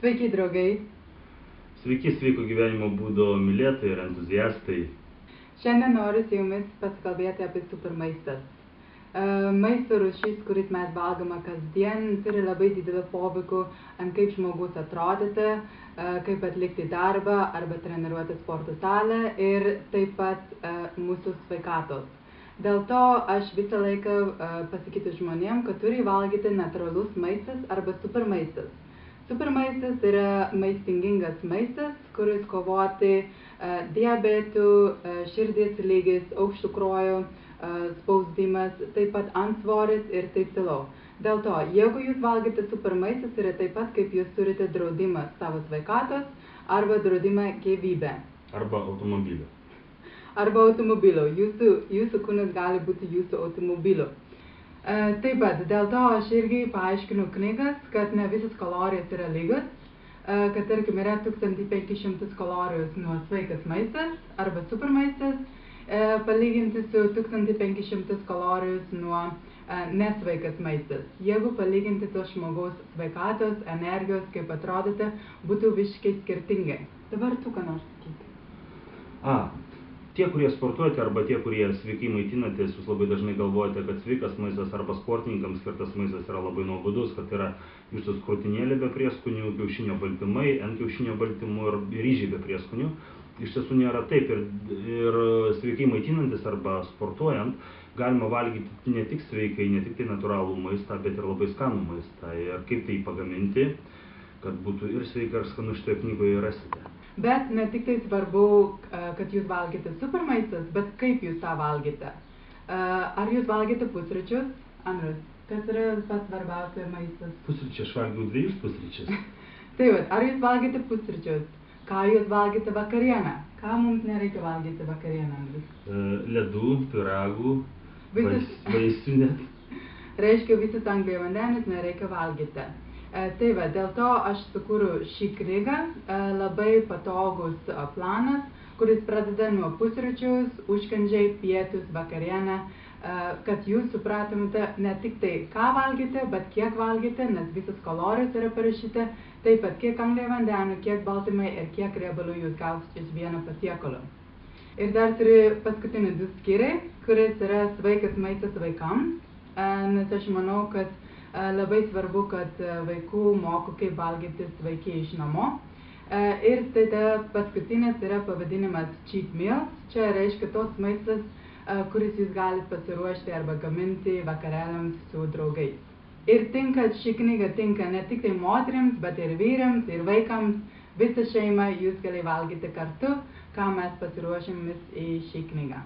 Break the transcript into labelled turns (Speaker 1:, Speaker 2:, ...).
Speaker 1: Sveiki, draugai!
Speaker 2: Sveiki, sveiko gyvenimo būdo mylėtojai ir entuziastai.
Speaker 1: Šiandien noriu su jumis pasikalbėti apie supermaistas. Maisto rūšis, kuris mes valgome kasdien, turi labai didelį poveikį ant kaip žmogus atrodyti, kaip atlikti darbą arba treniruoti sporto salę ir taip pat mūsų sveikatos. Dėl to aš visą laiką pasakysiu žmonėm, kad turi valgyti natūralus maistas arba supermaistas. Supermaistas yra maistingas maistas, kuris kovoti diabetų, širdies lygis, aukštų kraujo spausdimas, taip pat antsvoris ir taip toliau. Dėl to, jeigu jūs valgite supermaistas, yra taip pat kaip jūs turite draudimą savo sveikatos arba draudimą gyvybę.
Speaker 2: Arba automobilio.
Speaker 1: Arba automobilio. Jūsų kūnas gali būti jūsų automobilio. Taip pat, dėl to aš irgi paaiškinu knygas, kad ne visas kalorijos yra lygios, kad tarkim yra 1500 kalorijos nuo sveikas maistas arba supermaistas, palyginti su 1500 kalorijos nuo nesveikas maistas. Jeigu palyginti to žmogaus sveikatos, energijos, kaip atrodyti, būtų visiškai skirtingai. Dabar tu ką nors sakyti.
Speaker 2: Tie, kurie sportuojate arba tie, kurie sveikai maitinatės, jūs labai dažnai galvojate, kad sveikas maistas arba sportininkams skirtas maistas yra labai nuobodus, kad yra jūsų krūtinėlė be prieskonių, kiaušinio baltymai, ant kiaušinio baltymų ir ryžiai be prieskonių. Iš tiesų nėra taip ir sveikai maitinantis arba sportuojant galima valgyti ne tik sveikai, ne tik tai natūralų maistą, bet ir labai skanų maistą. Ir kaip tai pagaminti, kad būtų ir sveika ir skanu, šitoje knygoje rasite.
Speaker 1: Bet ne tik tai svarbu, kad jūs valgite supermaistas, bet kaip jūs tą valgite. Ar jūs valgite pusryčius? Andrius, kas yra pats svarbiausia maistas?
Speaker 2: Pusryčius, aš valgiau 2 pusryčius.
Speaker 1: Taip, ar jūs valgite pusryčius? Ką jūs valgite vakarienę? Ką mums nereikia valgyti vakarienę, Andrius?
Speaker 2: Ledų, pyragų, vaisių net.
Speaker 1: Reiškia, visas angliavandenis nereikia valgyti. Tai va, dėl to aš sukūriau šį knygą, labai patogus planas, kuris pradeda nuo pusryčius, užkandžiai, pietus, vakarienę, kad jūs supratumėte ne tik tai, ką valgyti, bet kiek valgyti, nes visas kalorijos yra parašyta, taip pat kiek angliavandenių, kiek baltymai ir kiek riebalų jūs gausite iš vieno patiekalo. Ir dar turiu paskutinį 2 skyriai, kuris yra sveikas maistas vaikams, nes aš manau, kad labai svarbu, kad vaikų moko, kaip valgyti sveikai iš namo. Ir tada paskutinis yra pavadinimas cheat meals. Čia reiškia tos maistas, kuris jūs galite pasiruošti arba gaminti vakarėliams su draugais. Ir ši knyga tinka ne tik tai moterims, bet ir vyrams, ir vaikams. Visą šeimą jūs gali valgyti kartu, ką mes pasiruošėm į šį knygą.